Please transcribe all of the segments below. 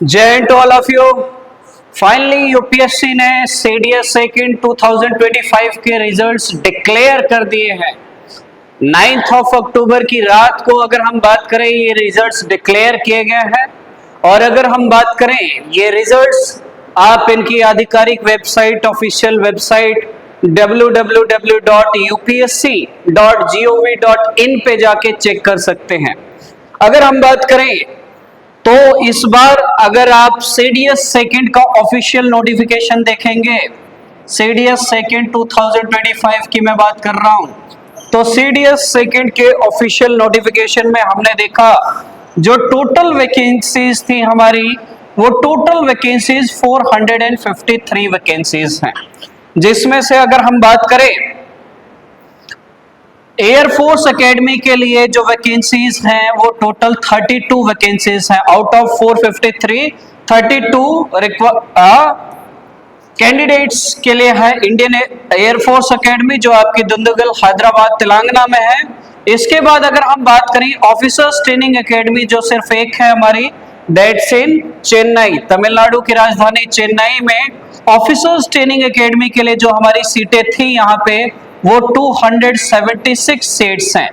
जय हिंद to all of you. Finally UPSC ने सीडीएस सेकंड 2025 के रिजल्ट्स डिक्लेयर कर दिए हैं। 9 अक्टूबर की रात को अगर हम बात करें ये रिजल्ट्स डिक्लेयर किए गए हैं। और अगर हम बात करें ये रिजल्ट्स आप इनकी आधिकारिक वेबसाइट ऑफिशियल वेबसाइट www.upsc.gov.in पे जाके चेक कर सकते हैं। अगर हम बात करें तो इस बार अगर आप सीडीएस सेकंड का ऑफिशियल नोटिफिकेशन देखेंगे, सीडीएस सेकंड 2025 की मैं बात कर रहा हूं, तो सीडीएस सेकंड के ऑफिशियल नोटिफिकेशन में हमने देखा जो टोटल वैकेंसीज थी हमारी, वो टोटल वैकेंसीज 453 वैकेंसीज हैं, जिसमें से अगर हम बात करें एयरफोर्स एकेडमी के लिए जो वैकेंसीज हैं वो टोटल 32 वैकेंसीज हैं। आउट ऑफ 453 32 कैंडिडेट्स के लिए है इंडियन एयरफोर्स एकेडमी जो आपकी दुंदुगल हैदराबाद तेलंगाना में है। इसके बाद अगर हम बात करें ऑफिसर्स ट्रेनिंग एकेडमी जो सिर्फ एक है हमारी, दैट्स इन चेन्नई, तमिलनाडु की राजधानी चेन्नई में ऑफिसर्स ट्रेनिंग एकेडमी के लिए जो हमारी सीटें थी यहाँ पे वो 276 सीट्स हैं।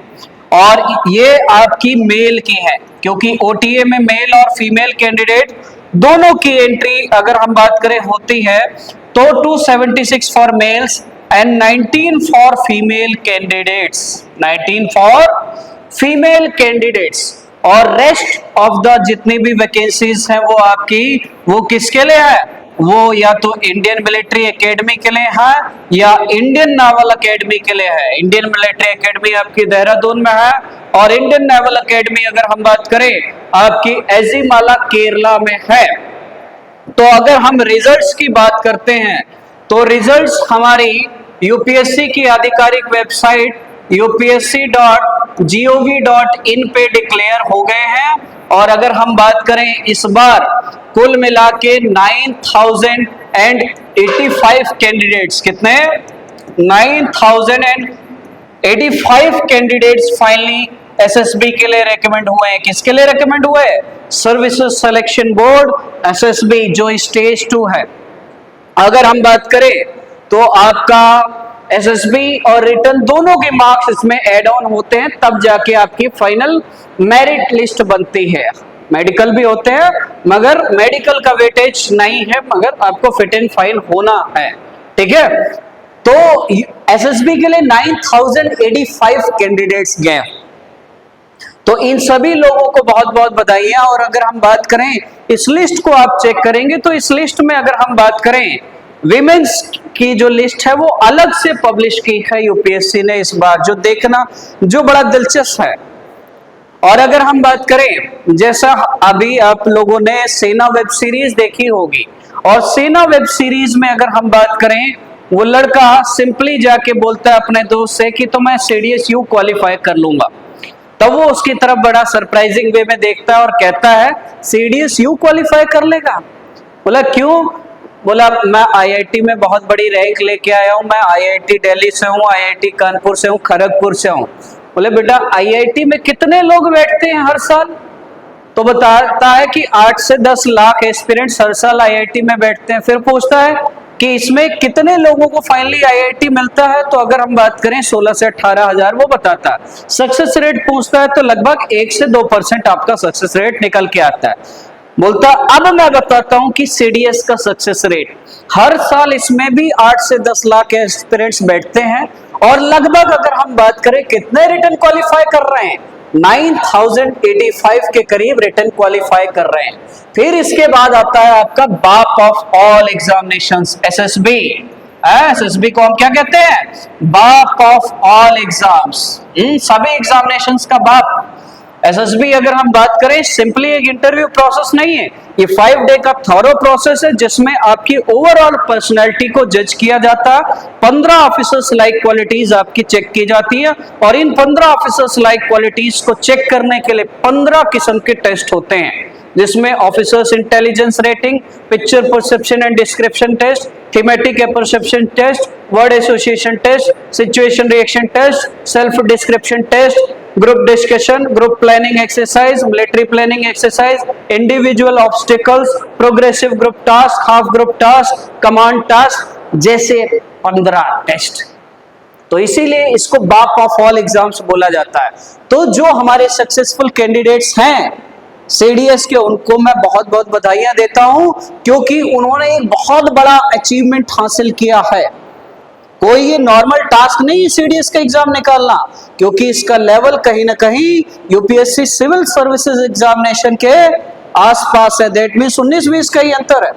और ये आपकी मेल की है क्योंकि ओटीए में मेल और फीमेल कैंडिडेट दोनों की एंट्री अगर हम बात करें होती है तो 276 for mails and 19 for female candidates, 19 for female candidates. और रेस्ट ऑफ द जितनी भी वैकेंसीज हैं वो आपकी वो किसके लिए है, वो या तो इंडियन मिलिट्री एकेडमी के लिए है या इंडियन नेवल एकेडमी के लिए है। इंडियन मिलिट्री एकेडमी आपकी देहरादून में है और इंडियन नेवल एकेडमी अगर हम बात करें आपकी एजीमाला केरला में है। तो अगर हम रिजल्ट्स की बात करते हैं तो रिजल्ट्स हमारी यूपीएससी की आधिकारिक वेबसाइट upsc.gov.in पे डिक्लेयर हो गए हैं। और अगर हम बात करें इस बार कुल मिला के 9085 कैंडिडेट्स, कितने 9085 कैंडिडेट्स फाइनली एसएसबी के लिए रेकमेंड हुए हैं। किसके लिए रेकमेंड हुए? सर्विसेज सिलेक्शन बोर्ड एसएसबी जो स्टेज 2 है। अगर हम बात करें तो आपका एसएसबी और रिटर्न दोनों के मार्क्स इसमें ऐड ऑन होते हैं, तब जाके आपकी फाइनल मेरिट लिस्ट बनती है। मेडिकल भी होते हैं मगर मेडिकल का वेटेज नहीं है, मगर आपको फिट एंड फाइन होना है, ठीक है। तो एसएसबी के लिए 9085 कैंडिडेट्स गए, तो इन सभी लोगों को बहुत बहुत बधाइयां। और अगर हम बात करें इस लिस्ट को आप चेक करेंगे तो इस लिस्ट में अगर हम बात करें विमेंस की जो लिस्ट है वो अलग से पब्लिश की है यूपीएससी ने इस बार, जो देखना जो बड़ा दिलचस्प है। और अगर हम बात करें जैसा अभी आप लोगों ने सेना वेब सीरीज देखी होगी, और सेना वेब सीरीज में अगर हम बात करें वो लड़का सिंपली जाके बोलता है अपने दोस्त से कि तो मैं सीडीएस यू क्वालिफाई कर लूंगा, तब वो उसकी तरफ बड़ा सरप्राइजिंग वे में देखता है और कहता है सीडीएस यू क्वालिफाई कर लेगा। बोला क्यों? बोला मैं आईआईटी में बहुत बड़ी रैंक लेके आया हूँ, मैं आईआईटी दिल्ली से हूँ, आईआईटी कानपुर से हूँ, खड़गपुर से हूँ। बोले बेटा आईआईटी में कितने लोग बैठते हैं हर साल? तो बताता है कि 8 से 10 लाख एस्पिरेंट्स हर साल आईआईटी में बैठते हैं। फिर पूछता है कि इसमें कितने लोगों को फाइनली आईआईटी मिलता है, तो अगर हम बात करें 16 से 18 हजार वो बताता है। सक्सेस रेट पूछता है तो लगभग 1 से 2% आपका सक्सेस रेट निकल के आता है। बोलता अब मैं बताता हूं कि सीडीएस का सक्सेस रेट हर साल इसमें भी 8 से 10 लाख एस्पिरेंट्स बैठते हैं और लगभग अगर हम बात करें कितने रिटर्न क्वालिफाई कर रहे हैं, 9085 के करीब रिटर्न क्वालिफाई कर रहे हैं। फिर इसके बाद आता है आपका बाप of all examinations SSB. SSB को हम क्या कहते हैं? बाप ऑफ ऑल एग्जाम्स, सभी एग्जामिनेशंस का बाप। एसएसबी अगर हम बात करें सिंपली एक इंटरव्यू प्रोसेस नहीं है, ये 5 डे का थॉरो प्रोसेस है जिसमें आपकी ओवरऑल पर्सनैलिटी को जज किया जाता है। 15 ऑफिसर्स लाइक क्वालिटीज आपकी चेक की जाती है और इन 15 ऑफिसर्स लाइक क्वालिटीज को चेक करने के लिए 15 किस्म के टेस्ट होते हैं, जिसमें officers intelligence rating, picture perception and description test, thematic perception test, word association test, situation reaction test, self description test, group discussion, group planning exercise, military planning exercise, individual obstacles, progressive group task, half group task, command task जैसे 15 test. तो इसीलिए इसको बाप of all exams बोला जाता है। तो जो हमारे सक्सेसफुल कैंडिडेट्स हैं सीडीएस के, उनको मैं बहुत बहुत बधाइयां देता हूं, क्योंकि उन्होंने एक बहुत बड़ा अचीवमेंट हासिल किया है। कोई ये नॉर्मल टास्क नहीं है सीडीएस का एग्जाम निकालना, क्योंकि इसका लेवल कहीं ना कहीं यूपीएससी सिविल सर्विसेज एग्जामिनेशन के आसपास है। दैट मीन्स 19-20 का ही अंतर है।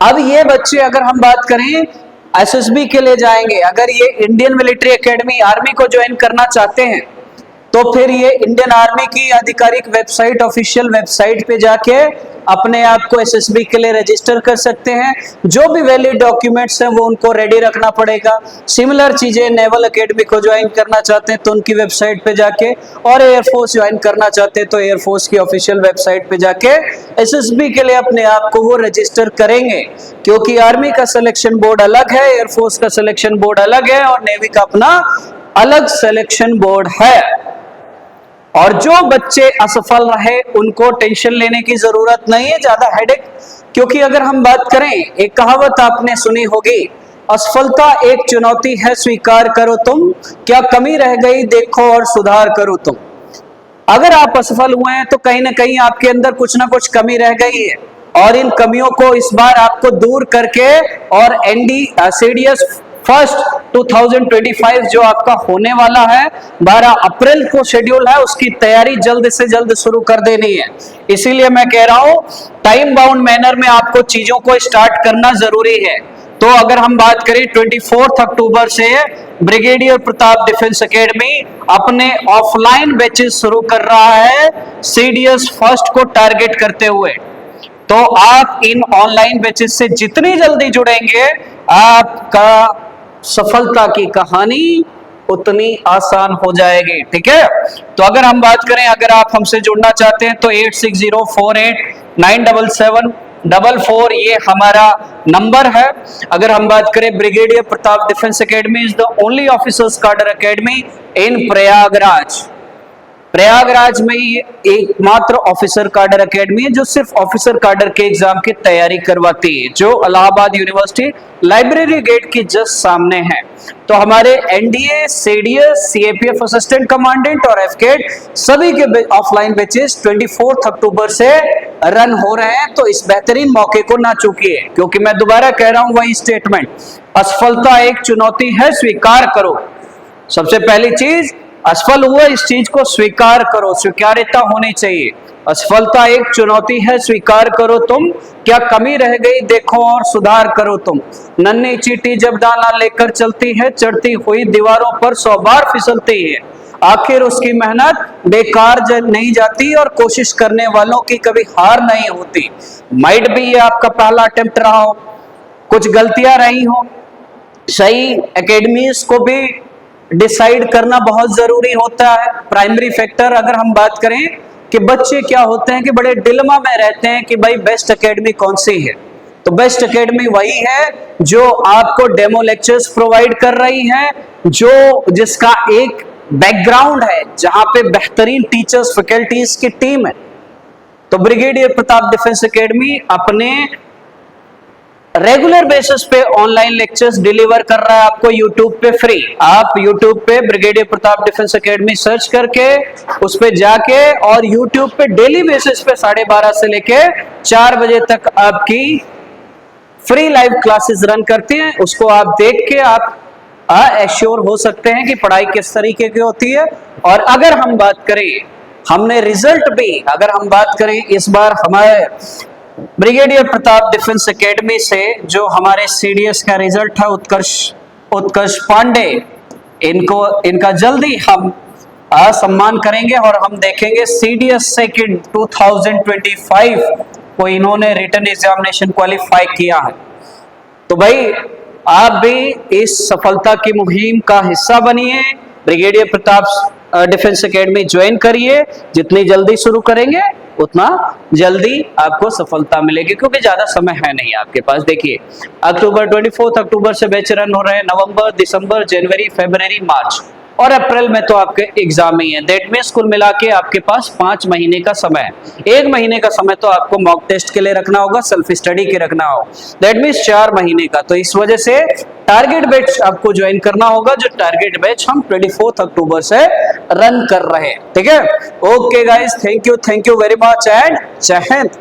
अब ये बच्चे, अगर हम बात करें एसएसबी के लिए जाएंगे, अगर ये इंडियन मिलिट्री एकेडमी आर्मी को ज्वाइन करना चाहते हैं, तो फिर ये इंडियन आर्मी की आधिकारिक वेबसाइट, ऑफिशियल वेबसाइट पे जाके अपने आप को एसएसबी के लिए रजिस्टर कर सकते हैं। जो भी वैलिड डॉक्यूमेंट्स हैं वो उनको रेडी रखना पड़ेगा। सिमिलर चीजें नेवल एकेडमी को ज्वाइन करना चाहते हैं तो उनकी वेबसाइट पे जाके, और एयरफोर्स ज्वाइन करना चाहते हैं तो एयरफोर्स की ऑफिशियल वेबसाइट पे जाके एसएसबी के लिए अपने आप को वो रजिस्टर करेंगे। क्योंकि आर्मी का सिलेक्शन बोर्ड अलग है, एयरफोर्स का सिलेक्शन बोर्ड अलग है, और नेवी का अपना अलग सिलेक्शन बोर्ड है। और जो बच्चे असफल रहे उनको टेंशन लेने की जरूरत नहीं है, ज्यादा हेडेक। क्योंकि अगर हम बात करें, एक कहावत आपने सुनी होगी, असफलता एक चुनौती है स्वीकार करो तुम, क्या कमी रह गई देखो और सुधार करो तुम। अगर आप असफल हुए हैं तो कहीं ना कहीं आपके अंदर कुछ ना कुछ कमी रह गई है, और इन कमियों को इस बार आपको दूर करके, और सीडीएस फर्स्ट 2025 जो आपका होने वाला है, 12 अप्रैल को शेड्यूल है, उसकी तैयारी जल्द से जल्द शुरू कर देनी है। इसीलिए मैं कह रहा हूं टाइम बाउंड मैनर में आपको चीजों को स्टार्ट करना जरूरी है। तो अगर हम बात करें 24 अक्टूबर से ब्रिगेडियर प्रताप डिफेंस एकेडमी अपने ऑफलाइन बैचेस शुरू कर रहा है सीडीएस फर्स्ट को टारगेट करते हुए। तो आप इन ऑनलाइन बैचेस से जितनी जल्दी जुड़ेंगे, आपका सफलता की कहानी उतनी आसान हो जाएगी। ठीक है, तो अगर हम बात करें, अगर आप हमसे जुड़ना चाहते हैं तो 8604897744 ये हमारा नंबर है। अगर हम बात करें, brigadier Pratap defence academy is the only officers कार्डर एकेडमी इन प्रयागराज। प्रयागराज में ये एकमात्र ऑफिसर कार्डर एकेडमी है जो सिर्फ ऑफिसर कार्डर के एग्जाम की तैयारी करवाती है, जो इलाहाबाद यूनिवर्सिटी लाइब्रेरी गेट के जस्ट सामने है। तो हमारे NDA, CDS, CAPF assistant commandant और एफकेट सभी के ऑफलाइन बैचेस 24 अक्टूबर से रन हो रहे हैं। तो इस बेहतरीन मौके को ना चूकिए, क्योंकि मैं दोबारा कह रहा हूं वही स्टेटमेंट, असफलता एक चुनौती है स्वीकार करो। सबसे पहली चीज, असफल हुआ इस चीज को स्वीकार करो, स्वीकार्यता होनी चाहिए। असफलता एक चुनौती है स्वीकार करो तुम, क्या कमी रह गई देखो और सुधार करो तुम। नन्ही चींटी जब दाना लेकर चलती है, चढ़ती हुई दीवारों पर 100 बार फिसलती है, आखिर उसकी मेहनत बेकार नहीं जाती और कोशिश करने वालों की कभी हार नहीं होती। माइट भी ये आपका पहला अटेम्प्ट रहा हो, कुछ गलतियां रही हो, सही एकेडमीज को भी डिसाइड करना बहुत जरूरी होता है। प्राइमरी फैक्टर अगर हम बात करें कि बच्चे क्या होते हैं कि बड़े डिलेमा में रहते हैं कि भाई बेस्ट एकेडमी कौन सी है। तो बेस्ट एकेडमी वही है जो आपको डेमो लेक्चर्स प्रोवाइड कर रही है, जिसका एक बैकग्राउंड है, जहां पे बेहतरीन टीचर्स, फैकल्टीज की टीम है। तो ब्रिगेडियर प्रताप डिफेंस एकेडमी अपने रेगुलर बेसिस पे ऑनलाइन लेक्चर्स डिलीवर कर रहा है आपको यूट्यूब पे फ्री। आप यूट्यूब पे brigadier Pratap defence academy search करके उस पे जाके, और यूट्यूब पे डेली बेसिस पे 12:30 से लेके 4 बजे तक आपकी फ्री लाइव क्लासेस रन करती हैं। उसको आप देख के आप एश्योर हो सकते हैं कि पढ़ाई किस तरीके की होती है। और अगर हम बात करें, हमने रिजल्ट भी अगर हम बात करें, इस बार हमारे ब्रिगेडियर प्रताप डिफेंस एकेडमी से जो हमारे सीडीएस का रिजल्ट है, उत्कर्ष पांडे, इनका जल्दी हम सम्मान करेंगे और हम देखेंगे सीडीएस सेकंड 2025 को इन्होंने रिटन एग्जामिनेशन क्वालिफाई किया है। तो भाई आप भी इस सफलता की मुहिम का हिस्सा बनिए, brigadier Pratap defence academy join करिए। जितनी जल्दी शुरू करेंगे उतना जल्दी आपको सफलता मिलेगी, क्योंकि ज्यादा समय है नहीं आपके पास। देखिए, 24 अक्टूबर से बैच रन हो रहे हैं, नवंबर, दिसंबर, जनवरी, फरवरी, मार्च, और अप्रैल में तो आपके एग्जाम ही है। दैट मीन्स कुल मिला के आपके पास 5 महीने का समय है। 1 महीने का समय तो आपको मॉक टेस्ट के लिए रखना होगा, सेल्फ स्टडी के रखना होगा, दैट मीन्स 4 महीने का। तो इस वजह से टारगेट बैच आपको ज्वाइन करना होगा, जो टारगेट बैच हम 24 अक्टूबर से रन कर रहे हैं। ठीक है, okay guys, thank you very much and जय हिंद।